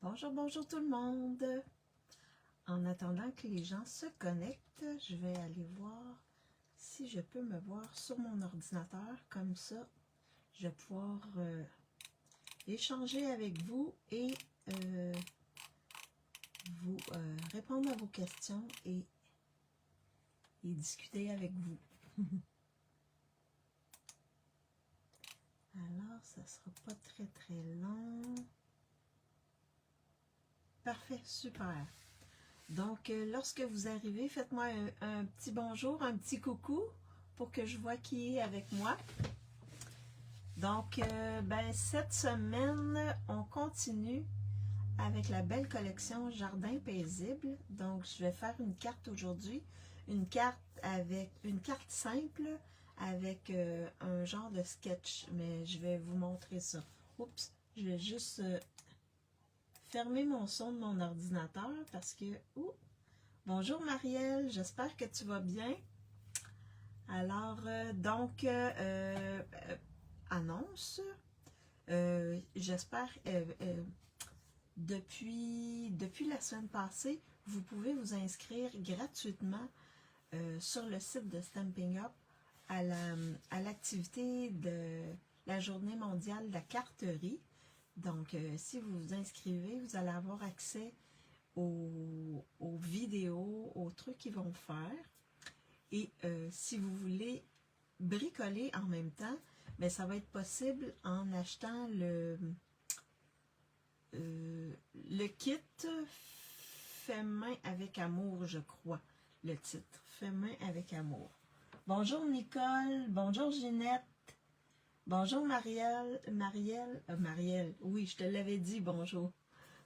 Bonjour, bonjour tout le monde. En attendant que les gens se connectent, je vais aller voir si je peux me voir sur mon ordinateur. Comme ça, je vais pouvoir échanger avec vous et vous répondre à vos questions et discuter avec vous. Alors, ça ne sera pas très très long. Parfait, super. Donc, lorsque vous arrivez, faites-moi un petit bonjour, un petit coucou pour que je vois qui est avec moi. Donc, cette semaine, on continue avec la belle collection Jardin paisible. Donc, je vais faire une carte aujourd'hui, une carte simple avec un genre de sketch, mais je vais vous montrer ça. Oups, je vais juste fermer mon son de mon ordinateur parce que... Bonjour Marielle, j'espère que tu vas bien. Alors, annonce. J'espère, depuis la semaine passée, vous pouvez vous inscrire gratuitement sur le site de Stampin' Up à l'activité de la journée mondiale de la carterie. Donc, si vous vous inscrivez, vous allez avoir accès aux vidéos, aux trucs qu'ils vont faire. Et si vous voulez bricoler en même temps, mais ça va être possible en achetant le kit Fait main avec amour, je crois, le titre. Fait main avec amour. Bonjour Nicole, bonjour Ginette, bonjour Marielle, Marielle, oui, je te l'avais dit, bonjour.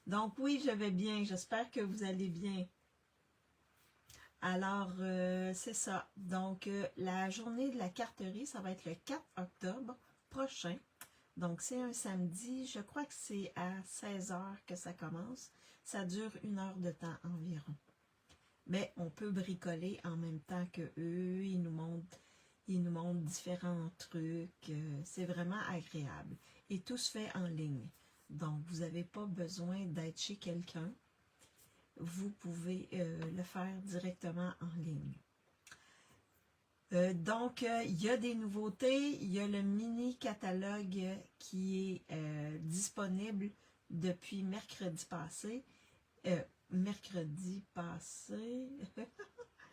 Donc oui, je vais bien, j'espère que vous allez bien. Alors, c'est ça. Donc, la journée de la carterie, ça va être le 4 octobre prochain. Donc, c'est un samedi. Je crois que c'est à 16 h que ça commence. Ça dure 1 heure de temps environ. Mais on peut bricoler en même temps que eux. Ils nous montrent différents trucs. C'est vraiment agréable. Et tout se fait en ligne. Donc, vous n'avez pas besoin d'être chez quelqu'un. Vous pouvez le faire directement en ligne. Donc, il y a des nouveautés. Il y a le mini catalogue qui est disponible depuis mercredi passé. Je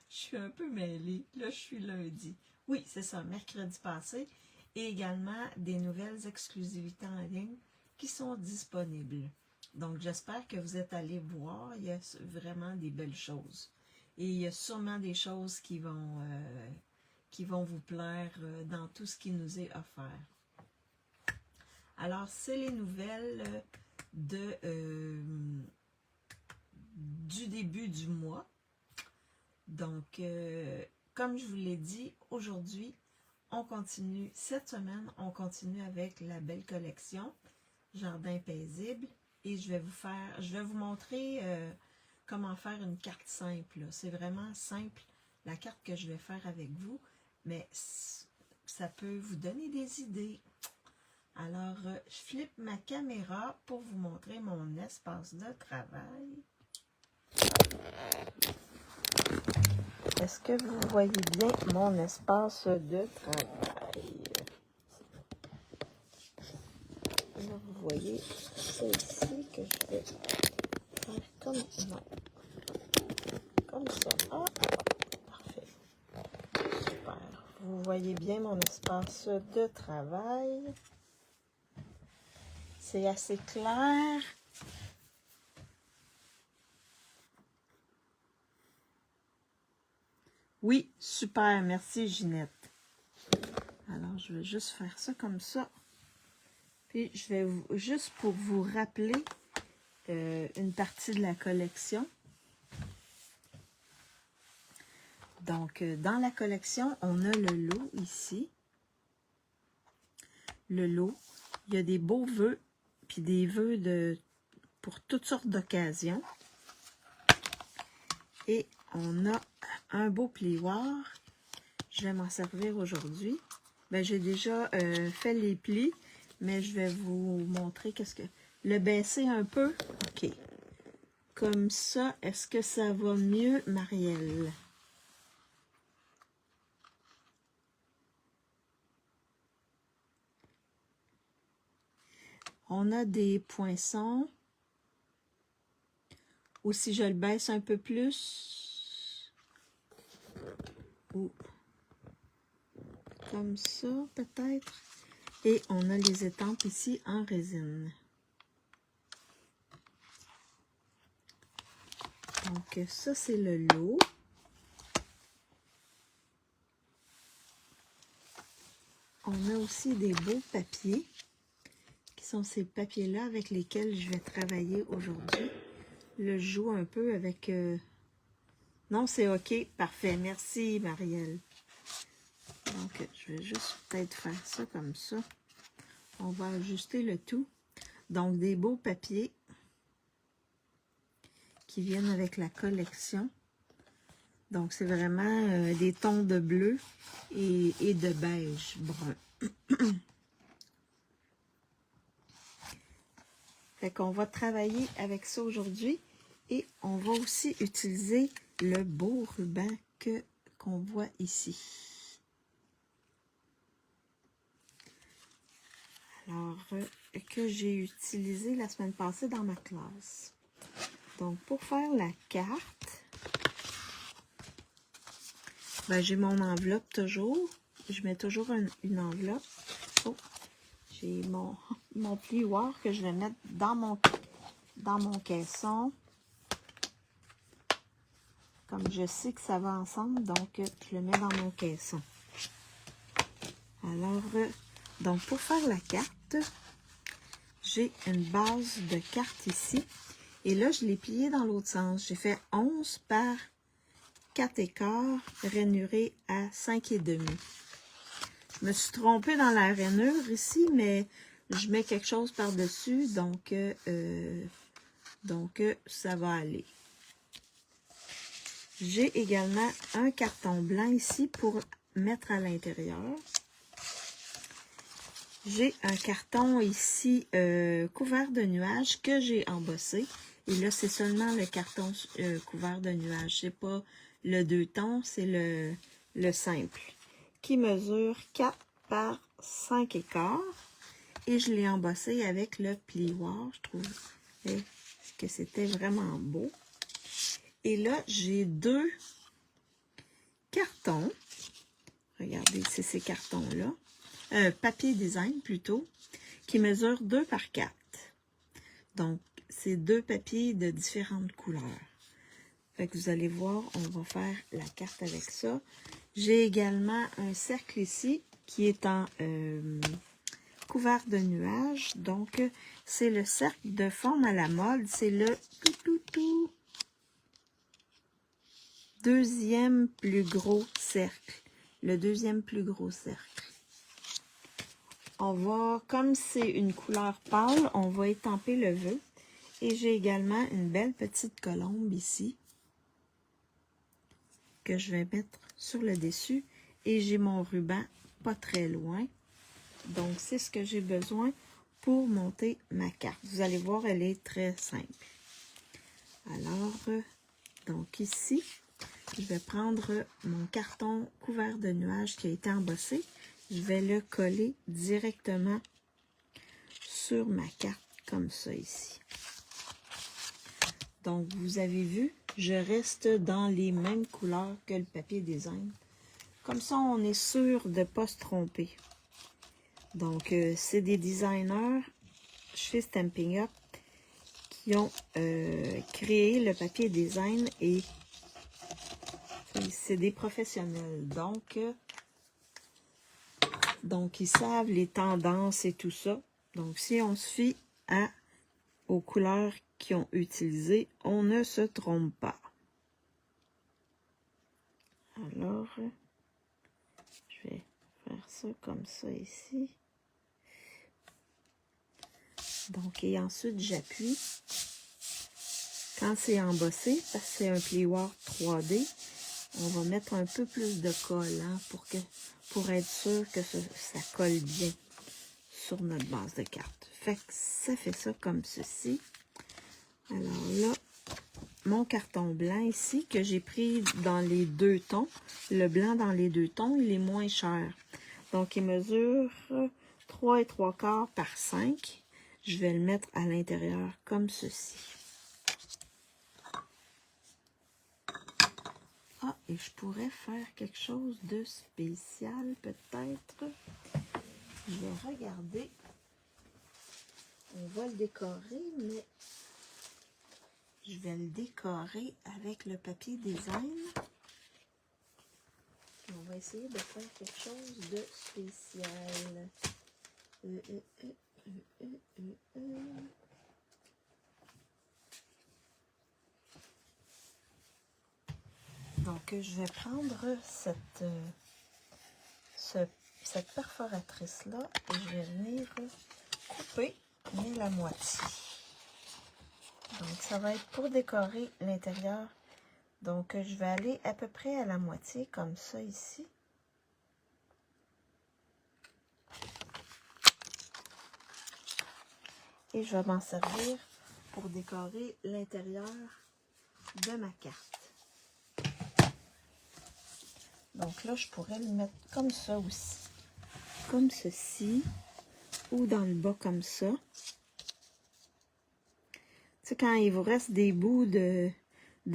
suis un peu mêlée. Là, je suis lundi. Oui, c'est ça, mercredi passé. Et également des nouvelles exclusivités en ligne qui sont disponibles. Donc, j'espère que vous êtes allés voir. Il y a vraiment des belles choses. Et il y a sûrement des choses qui vont vous plaire dans tout ce qui nous est offert. Alors, c'est les nouvelles du début du mois. Donc, comme je vous l'ai dit, aujourd'hui, on continue, cette semaine, on continue avec la belle collection Jardin paisible. Et je vais vous montrer comment faire une carte simple. C'est vraiment simple, la carte que je vais faire avec vous, mais ça peut vous donner des idées. Alors, je flippe ma caméra pour vous montrer mon espace de travail. Est-ce que vous voyez bien mon espace de travail? Là, vous voyez, c'est ici que je vais faire comme ça. Ah, parfait. Super. Vous voyez bien mon espace de travail. C'est assez clair. Oui, super. Merci, Ginette. Alors, je vais juste faire ça comme ça. Puis, je vais juste pour vous rappeler une partie de la collection. Donc, dans la collection, on a le lot ici. Le lot. Il y a des beaux vœux, puis des vœux pour toutes sortes d'occasions. Et on a un beau plioir. Je vais m'en servir aujourd'hui. Ben, j'ai déjà fait les plis, mais je vais vous montrer qu'est-ce que... le baisser un peu. OK. Comme ça, est-ce que ça va mieux, Marielle? On a des poinçons. Ou si je le baisse un peu plus. Ou comme ça, peut-être. Et on a les étampes ici en résine. Donc, ça, c'est le lot. On a aussi des beaux papiers, qui sont ces papiers-là avec lesquels je vais travailler aujourd'hui. Là, je joue un peu avec... Non, c'est OK. Parfait. Merci, Marielle. Donc, je vais juste peut-être faire ça comme ça. On va ajuster le tout. Donc, des beaux papiers qui viennent avec la collection. Donc, c'est vraiment des tons de bleu et de beige brun. Fait qu'on va travailler avec ça aujourd'hui et on va aussi utiliser le beau ruban qu'on voit ici. Alors, que j'ai utilisé la semaine passée dans ma classe. Donc, pour faire la carte, ben, j'ai mon enveloppe toujours. Je mets toujours une enveloppe. Oh, j'ai mon plioir que je vais mettre dans mon caisson. Comme je sais que ça va ensemble, donc je le mets dans mon caisson. Alors, donc pour faire la carte, j'ai une base de carte ici. Et là, je l'ai pliée dans l'autre sens. J'ai fait 11 par 4,25 rainuré à 5,5. Je me suis trompée dans la rainure ici, mais je mets quelque chose par-dessus, donc ça va aller. J'ai également un carton blanc ici pour mettre à l'intérieur. J'ai un carton ici couvert de nuages que j'ai embossé. Et là, c'est seulement le carton couvert de nuages. C'est pas le 2 tons, c'est le simple. Qui mesure 4 par 5,25. Et je l'ai embossé avec le plioir. Je trouve que c'était vraiment beau. Et là, j'ai 2 cartons. Regardez, c'est ces cartons-là. Papier design plutôt, qui mesure 2 par 4. Donc, c'est 2 papiers de différentes couleurs. Fait que vous allez voir, on va faire la carte avec ça. J'ai également un cercle ici qui est en couvert de nuages. Donc, c'est le cercle de forme à la mode. C'est le deuxième plus gros cercle. Le deuxième plus gros cercle. On va, comme c'est une couleur pâle, on va étamper le vœu. Et j'ai également une belle petite colombe ici que je vais mettre sur le dessus. Et j'ai mon ruban pas très loin. Donc, c'est ce que j'ai besoin pour monter ma carte. Vous allez voir, elle est très simple. Alors, donc ici, je vais prendre mon carton couvert de nuages qui a été embossé. Je vais le coller directement sur ma carte, comme ça ici. Donc, vous avez vu, je reste dans les mêmes couleurs que le papier design. Comme ça, on est sûr de ne pas se tromper. Donc, c'est des designers chez Stampin' Up qui ont créé le papier design et c'est des professionnels. Donc, ils savent les tendances et tout ça. Donc, si on se fie aux couleurs qu'ils ont utilisées, on ne se trompe pas. Alors, je vais faire ça comme ça ici. Donc, et ensuite, j'appuie. Quand c'est embossé, parce que c'est un plioir 3D, on va mettre un peu plus de colle hein, pour être sûr que ça colle bien sur notre base de carte. Fait que ça fait ça comme ceci. Alors là, mon carton blanc ici, que j'ai pris dans les deux tons. Le blanc dans les deux tons, il est moins cher. Donc, il mesure 3 3/4 par 5. Je vais le mettre à l'intérieur comme ceci. Ah, et je pourrais faire quelque chose de spécial, peut-être. Je vais regarder. On va le décorer, mais je vais le décorer avec le papier design. On va essayer de faire quelque chose de spécial. Donc, je vais prendre cette perforatrice-là et je vais venir couper mais la moitié. Donc, ça va être pour décorer l'intérieur. Donc, je vais aller à peu près à la moitié, comme ça ici. Et je vais m'en servir pour décorer l'intérieur de ma carte. Donc là, je pourrais le mettre comme ça aussi. Comme ceci. Ou dans le bas comme ça. Tu sais, quand il vous reste des bouts de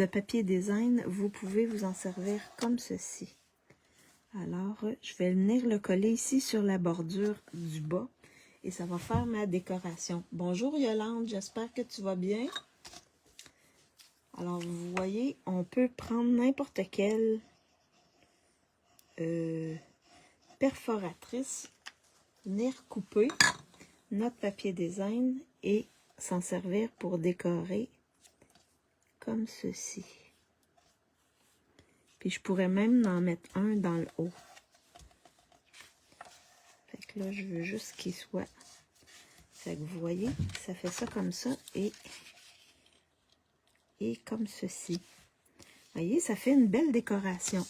papier design, vous pouvez vous en servir comme ceci. Alors, je vais venir le coller ici sur la bordure du bas. Et ça va faire ma décoration. Bonjour Yolande, j'espère que tu vas bien. Alors, vous voyez, on peut prendre n'importe quelle perforatrice, venir couper notre papier design et s'en servir pour décorer comme ceci. Puis je pourrais même en mettre un dans le haut. Fait que là, je veux juste qu'il soit... Fait que vous voyez, ça fait ça comme ça et comme ceci. Vous voyez, ça fait une belle décoration.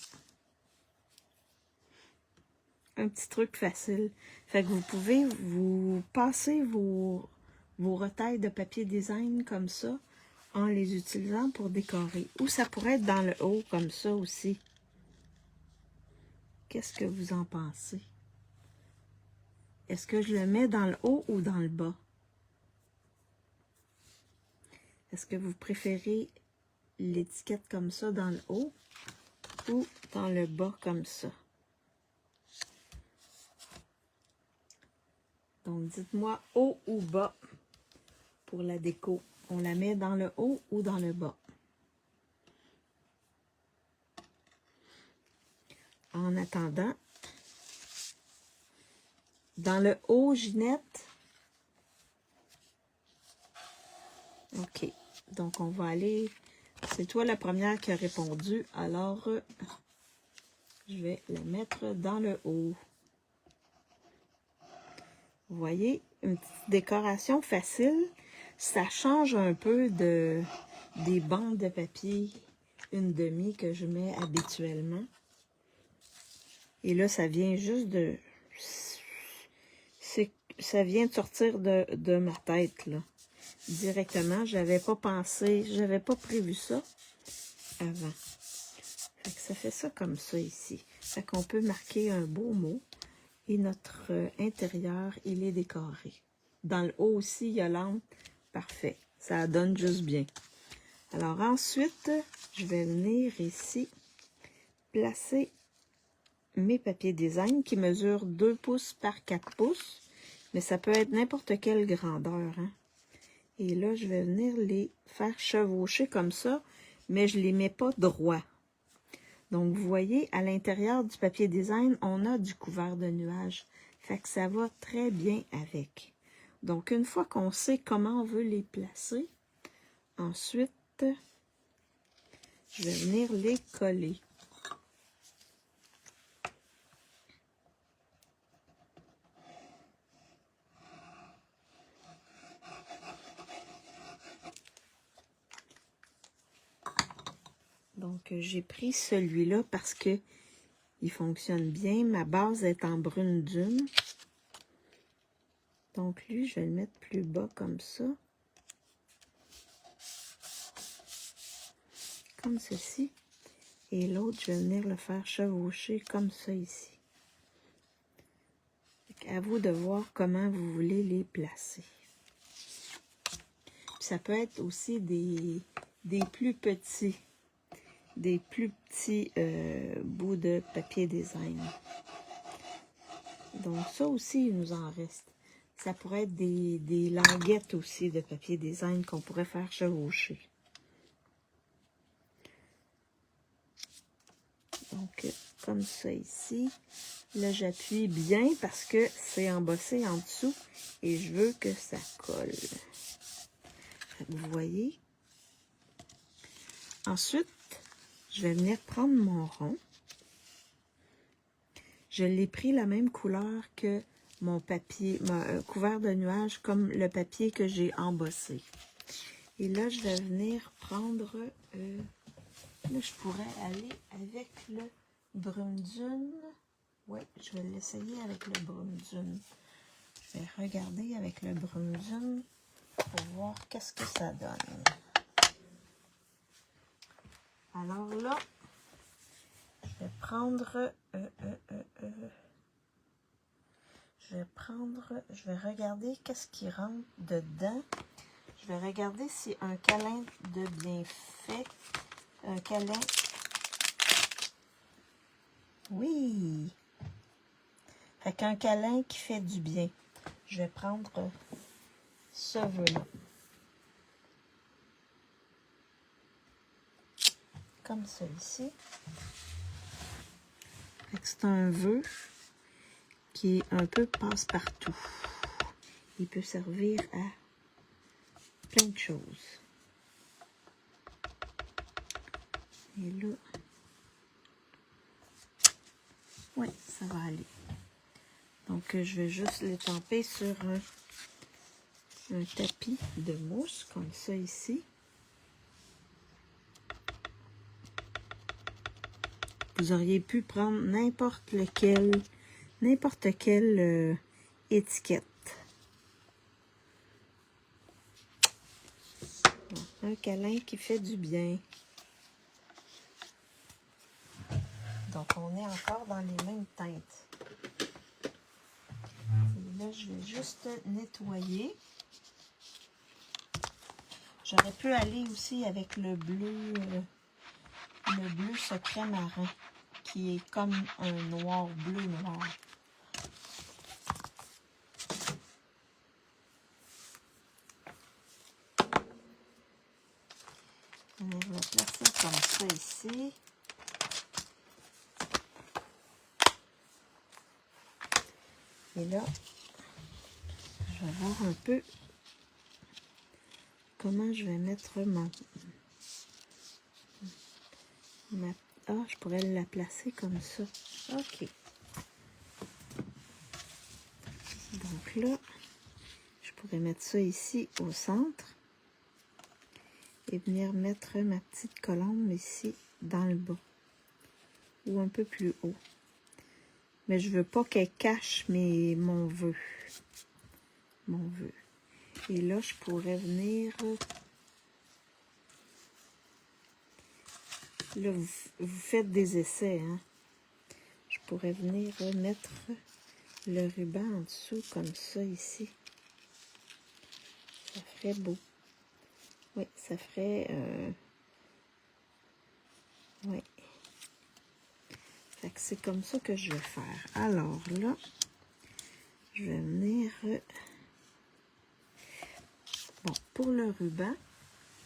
Un petit truc facile. Fait que vous pouvez vous passer vos retailles de papier design comme ça en les utilisant pour décorer. Ou ça pourrait être dans le haut comme ça aussi. Qu'est-ce que vous en pensez? Est-ce que je le mets dans le haut ou dans le bas? Est-ce que vous préférez l'étiquette comme ça dans le haut ou dans le bas comme ça? Donc, dites-moi haut ou bas pour la déco. On la met dans le haut ou dans le bas? En attendant, dans le haut, Ginette. OK. Donc, on va aller... C'est toi la première qui a répondu. Alors, je vais la mettre dans le haut. Vous voyez, une petite décoration facile. Ça change un peu des bandes de papier une demi que je mets habituellement. Et là, ça vient juste de... Ça vient de sortir de ma tête, là. Directement, j'avais pas pensé, j'avais pas prévu ça avant. Fait que ça fait ça comme ça ici. Fait qu'on peut marquer un beau mot. Et notre intérieur, il est décoré. Dans le haut aussi, Yolande, parfait. Ça donne juste bien. Alors ensuite, je vais venir ici placer mes papiers design qui mesurent 2 pouces par 4 pouces. Mais ça peut être n'importe quelle grandeur. Hein? Et là, je vais venir les faire chevaucher comme ça, mais je ne les mets pas droit. Donc, vous voyez, à l'intérieur du papier design, on a du couvert de nuages. Fait que ça va très bien avec. Donc, une fois qu'on sait comment on veut les placer, ensuite, je vais venir les coller. Donc, j'ai pris celui-là parce que il fonctionne bien. Ma base est en brune dune. Donc lui, je vais le mettre plus bas comme ça. Comme ceci. Et l'autre, je vais venir le faire chevaucher comme ça ici. À vous de voir comment vous voulez les placer. Puis ça peut être aussi des plus petits. Des plus petits bouts de papier design. Donc ça aussi, il nous en reste. Ça pourrait être des languettes aussi de papier design qu'on pourrait faire chevaucher. Donc, comme ça ici. Là, j'appuie bien parce que c'est embossé en dessous et je veux que ça colle. Vous voyez? Ensuite, je vais venir prendre mon rond. Je l'ai pris la même couleur que mon papier, mon couvert de nuages, comme le papier que j'ai embossé. Et là, je vais venir prendre... là, je pourrais aller avec le brune dune. Oui, je vais l'essayer avec le brune dune. Je vais regarder avec le brune dune pour voir qu'est-ce que ça donne. Alors là, je vais prendre... je vais regarder qu'est-ce qui rentre dedans. Je vais regarder si un câlin de bien fait, un câlin... Oui! Fait qu'un câlin qui fait du bien. Je vais prendre ce vœu-là. Comme celui-ci. C'est un vœu qui est un peu passe-partout. Il peut servir à plein de choses. Et là, oui, ça va aller. Donc, je vais juste l'étamper sur un tapis de mousse, comme ça ici. Vous auriez pu prendre n'importe quelle étiquette. Un câlin qui fait du bien. Donc, on est encore dans les mêmes teintes. Et là, je vais juste nettoyer. J'aurais pu aller aussi avec le bleu secret marin, qui est comme un noir, bleu noir. Je vais le placer comme ça ici. Et là, je vais voir un peu comment je vais mettre je pourrais la placer comme ça. OK. Donc là, je pourrais mettre ça ici au centre. Et venir mettre ma petite colombe ici dans le bas. Ou un peu plus haut. Mais je veux pas qu'elle cache mon vœu. Mon vœu. Et là, je pourrais venir... Là, vous faites des essais, hein. Je pourrais venir mettre le ruban en dessous, comme ça, ici. Ça ferait beau. Oui, ça ferait... oui. Fait que c'est comme ça que je vais faire. Alors là, je vais venir... Bon, pour le ruban,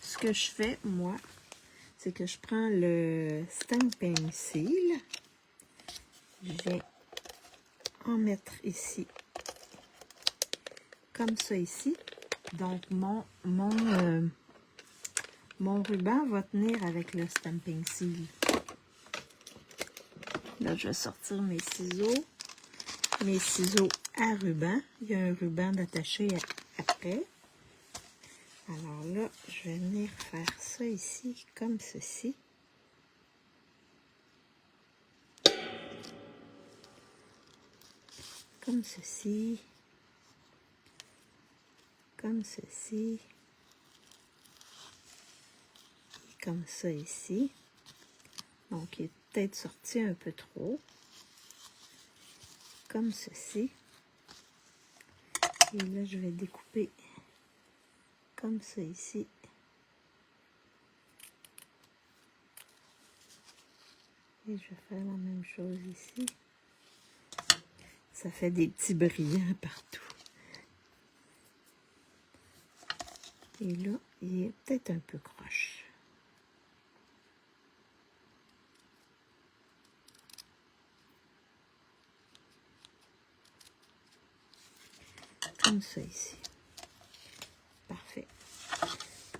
ce que je fais, moi, c'est que je prends le Stampin' Seal. Je vais en mettre ici, comme ça ici. Donc, mon ruban va tenir avec le Stampin' Seal. Là, je vais sortir mes ciseaux à ruban. Il y a un ruban d'attaché après. Alors là, je vais venir faire ça ici, comme ceci. Comme ceci. comme ceci. Et comme ça ici. Donc, il est peut-être sorti un peu trop. Comme ceci. Et là, je vais découper comme ça ici. Et je vais faire la même chose ici. Ça fait des petits brillants partout. Et là, il est peut-être un peu croche. Comme ça ici. Parfait.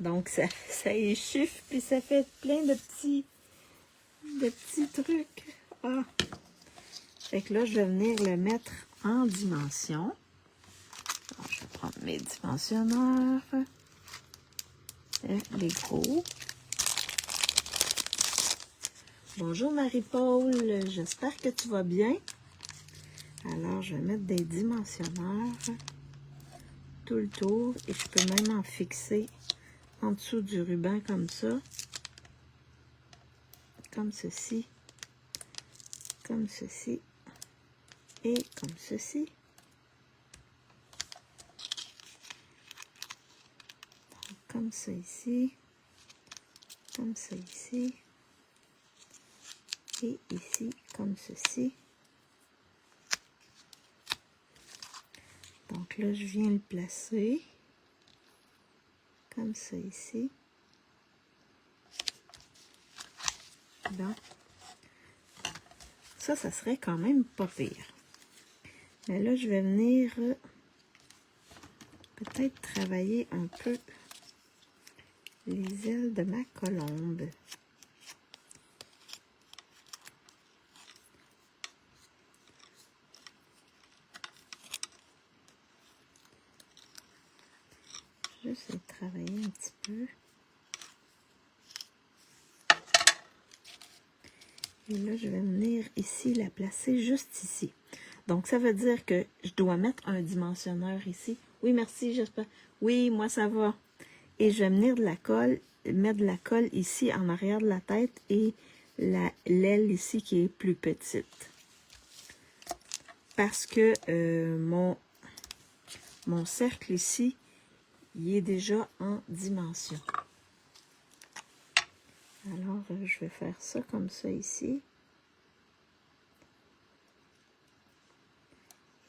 Donc, ça échiffe, puis ça fait plein de petits trucs. Ah. Fait que là, je vais venir le mettre en dimension. Donc, je vais prendre mes dimensionneurs. Les gros. Bonjour Marie-Paul, j'espère que tu vas bien. Alors, je vais mettre des dimensionneurs tout le tour et je peux même en fixer en dessous du ruban comme ça. Comme ceci. Comme ceci. Et comme ceci. Comme ça ici. Comme ça ici. Et ici, comme ceci. Donc là, je viens le placer. Comme ça ici. Bon. Ça serait quand même pas pire. Mais là, je vais venir peut-être travailler un peu les ailes de ma colombe. Juste les travailler un petit peu. Et là, je vais venir ici, la placer juste ici. Donc, ça veut dire que je dois mettre un dimensionneur ici. Oui, merci, j'espère. Oui, moi, ça va. Et je vais venir de la colle, mettre de la colle ici en arrière de la tête et l'aile ici qui est plus petite. Parce que mon cercle ici, il est déjà en dimension. Alors, je vais faire ça comme ça ici.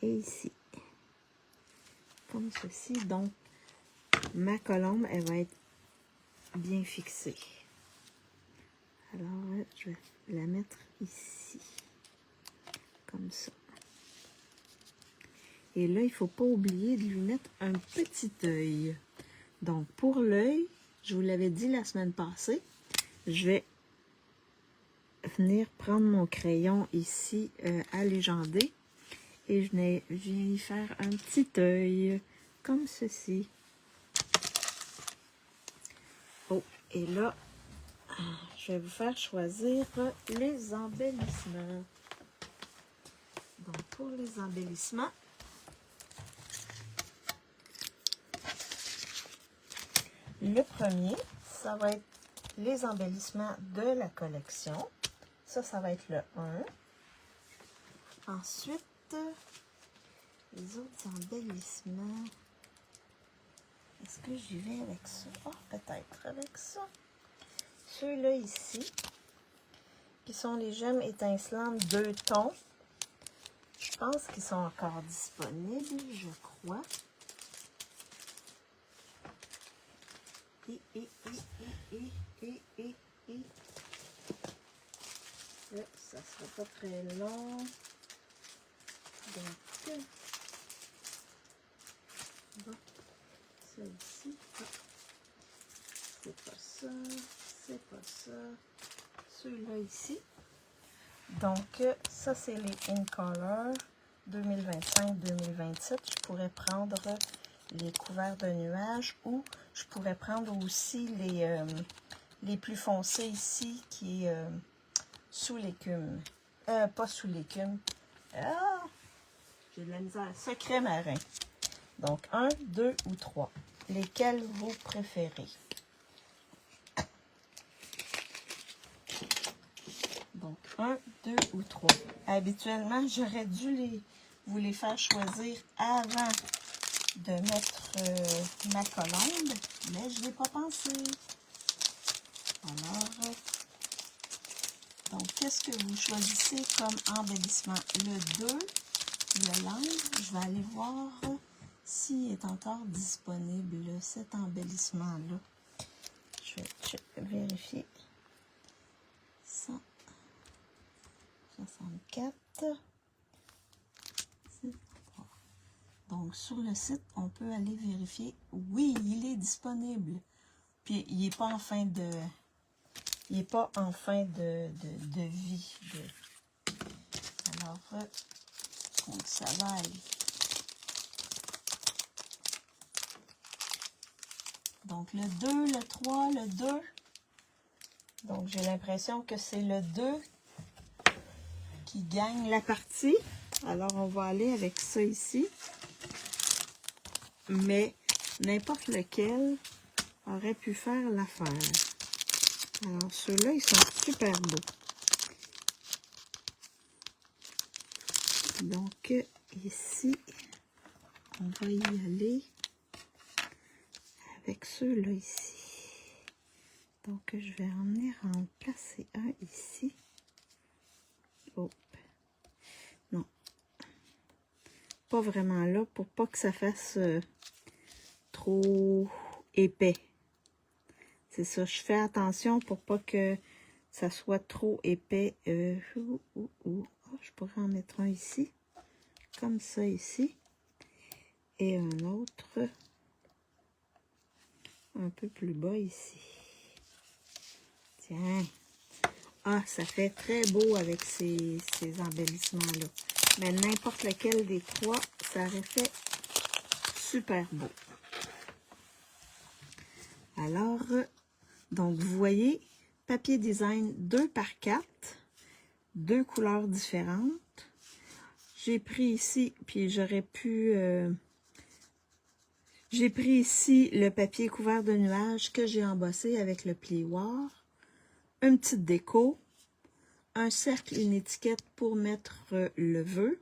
Et ici. Comme ceci. Donc, ma colombe, elle va être bien fixée. Alors, je vais la mettre ici. Comme ça. Et là, il ne faut pas oublier de lui mettre un petit œil. Donc, pour l'œil, je vous l'avais dit la semaine passée, je vais venir prendre mon crayon ici à légender et je viens y faire un petit œil comme ceci. Oh, et là, je vais vous faire choisir les embellissements. Donc, pour les embellissements, le premier, ça va être les embellissements de la collection. Ça va être le 1. Ensuite, les autres embellissements. Est-ce que j'y vais avec ça? Oh, peut-être avec ça. Ceux-là ici, qui sont les gemmes étincelantes 2 tons. Je pense qu'ils sont encore disponibles, je crois. Là, ça sera pas très long. Donc, bon, ça ici, c'est pas ça, c'est pas ça. Ceux-là ici. Donc, ça, c'est les In Color 2025-2027. Je pourrais prendre les couverts de nuages ou je pourrais prendre aussi les plus foncés ici qui est sous l'écume. Pas sous l'écume. Ah! J'ai de la misère. Secret marin. Donc, 1, 2 ou 3. Lesquels vous préférez? Donc, 1, 2 ou 3. Habituellement, j'aurais dû vous les faire choisir avant de mettre ma colombe, mais je n'ai pas pensé. Alors, donc, qu'est-ce que vous choisissez comme embellissement? Le 2, le lame, je vais aller voir s'il est encore disponible, cet embellissement-là. Je vais vérifier. 164. Donc, sur le site, on peut aller vérifier. Oui, il est disponible. Puis, il n'est pas en fin de... Il n'est pas en fin de vie. Alors, donc, ça va aller. Donc, le 2, le 3, le 2. Donc, j'ai l'impression que c'est le 2 qui gagne la partie. Alors, on va aller avec ça ici. Mais n'importe lequel aurait pu faire l'affaire. Alors, ceux-là, ils sont super beaux. Donc, ici, on va y aller avec ceux-là ici. Donc, je vais en placer un ici. Oh. Non. Pas vraiment là, pour pas que ça fasse trop épais. C'est ça, je fais attention pour pas que ça soit trop épais. Oh, je pourrais en mettre un ici, comme ça ici. Et un autre un peu plus bas ici. Tiens. Ah, ça fait très beau avec ces embellissements-là. Mais n'importe lequel des trois, ça aurait fait super beau. Alors, donc vous voyez, papier design 2 par 4, 2 couleurs différentes. J'ai pris ici, puis j'aurais pu... j'ai pris ici le papier couvert de nuages que j'ai embossé avec le plioir. Une petite déco, un cercle, une étiquette pour mettre le vœu,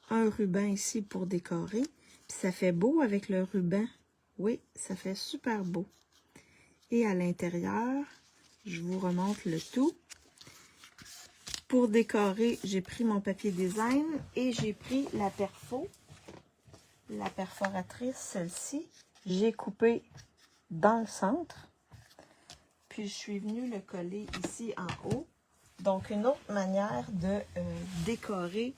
un ruban ici pour décorer. Puis ça fait beau avec le ruban. Oui, ça fait super beau. Et à l'intérieur, je vous remonte le tout. Pour décorer, j'ai pris mon papier design et j'ai pris la perfo, la perforatrice, celle-ci. J'ai coupé dans le centre. Puis je suis venue le coller ici en haut. Donc, une autre manière de décorer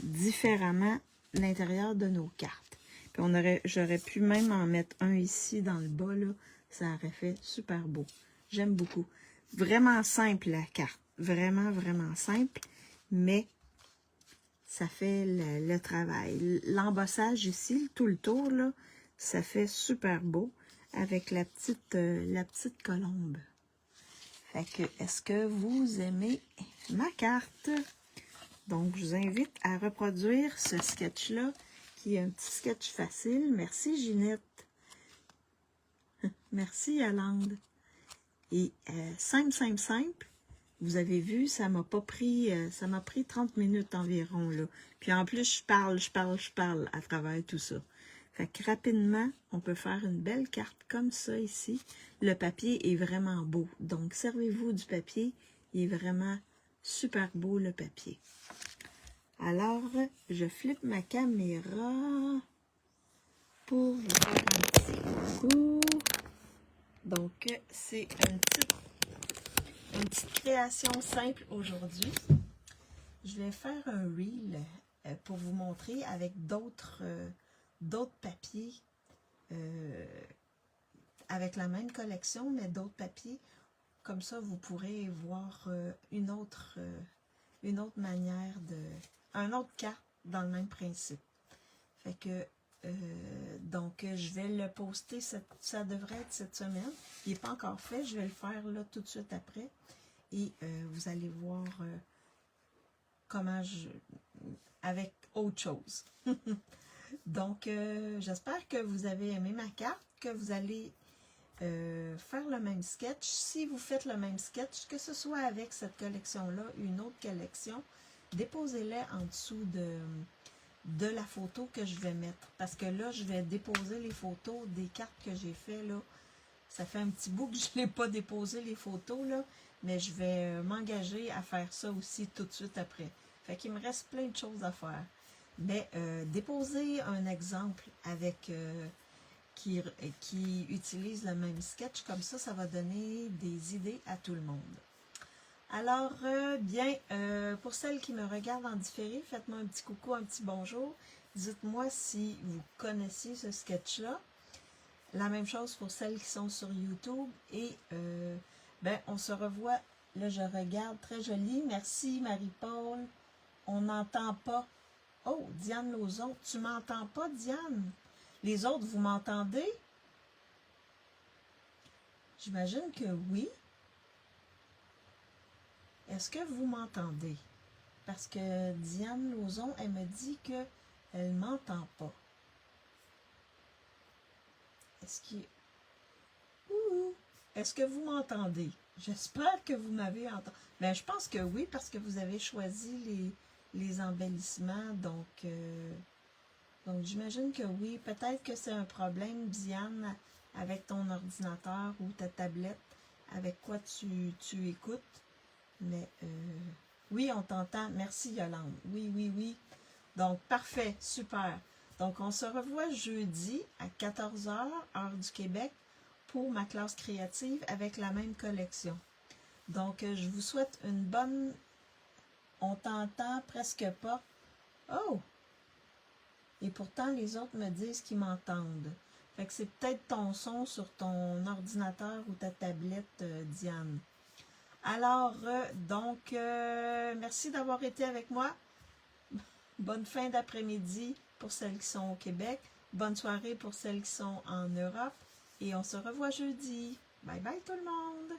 différemment l'intérieur de nos cartes. Puis j'aurais pu même en mettre un ici dans le bas, là. Ça aurait fait super beau. J'aime beaucoup. Vraiment simple la carte. Vraiment, vraiment simple. Mais ça fait le travail. L'embossage ici, tout le tour, là, ça fait super beau avec la petite colombe. Fait que, est-ce que vous aimez ma carte? Donc, je vous invite à reproduire ce sketch-là, qui est un petit sketch facile. Merci, Ginette. Merci, Yolande. Et simple, simple, simple. Vous avez vu, ça m'a pris 30 minutes environ, là. Puis en plus, je parle à travers tout ça. Fait que rapidement, on peut faire une belle carte comme ça ici. Le papier est vraiment beau. Donc, servez-vous du papier. Il est vraiment super beau, le papier. Alors, je flippe ma caméra pour vous faire un petit coucou. Donc, c'est une petite création simple aujourd'hui. Je vais faire un reel pour vous montrer avec d'autres papiers, avec la même collection, mais d'autres papiers. Comme ça, vous pourrez voir une autre manière un autre carte dans le même principe. Fait que, donc, je vais le poster, ça devrait être cette semaine. Il n'est pas encore fait, je vais le faire là tout de suite après. Et vous allez voir comment avec autre chose. Donc, j'espère que vous avez aimé ma carte, que vous allez faire le même sketch. Si vous faites le même sketch, que ce soit avec cette collection-là, une autre collection, déposez-les en dessous de la photo que je vais mettre. Parce que là, je vais déposer les photos des cartes que j'ai fait là. Ça fait un petit bout que je n'ai pas déposé les photos, là, mais je vais m'engager à faire ça aussi tout de suite après. Fait qu'il me reste plein de choses à faire. Mais déposer un exemple avec qui utilise le même sketch, comme ça va donner des idées à tout le monde. Alors, pour celles qui me regardent en différé, faites-moi un petit coucou, un petit bonjour. Dites-moi si vous connaissiez ce sketch-là. La même chose pour celles qui sont sur YouTube. Et on se revoit. Là, je regarde. Très joli. Merci, Marie-Paul. On n'entend pas. Oh, Diane Lauzon. Tu m'entends pas, Diane? Les autres, vous m'entendez? J'imagine que oui. Est-ce que vous m'entendez? Parce que Diane Lauzon, elle me dit qu'elle ne m'entend pas. Est-ce que vous m'entendez? J'espère que vous m'avez entendu. Mais je pense que oui, parce que vous avez choisi les embellissements. Donc j'imagine que oui. Peut-être que c'est un problème, Diane, avec ton ordinateur ou ta tablette, avec quoi tu écoutes. Mais oui, on t'entend. Merci, Yolande. Oui, oui, oui. Donc, parfait, super. Donc, on se revoit jeudi à 14h, heure du Québec, pour ma classe créative avec la même collection. Donc, je vous souhaite une bonne... On t'entend presque pas. Oh! Et pourtant, les autres me disent qu'ils m'entendent. Fait que c'est peut-être ton son sur ton ordinateur ou ta tablette, Diane. Alors, merci d'avoir été avec moi. Bonne fin d'après-midi pour celles qui sont au Québec. Bonne soirée pour celles qui sont en Europe. Et on se revoit jeudi. Bye bye tout le monde!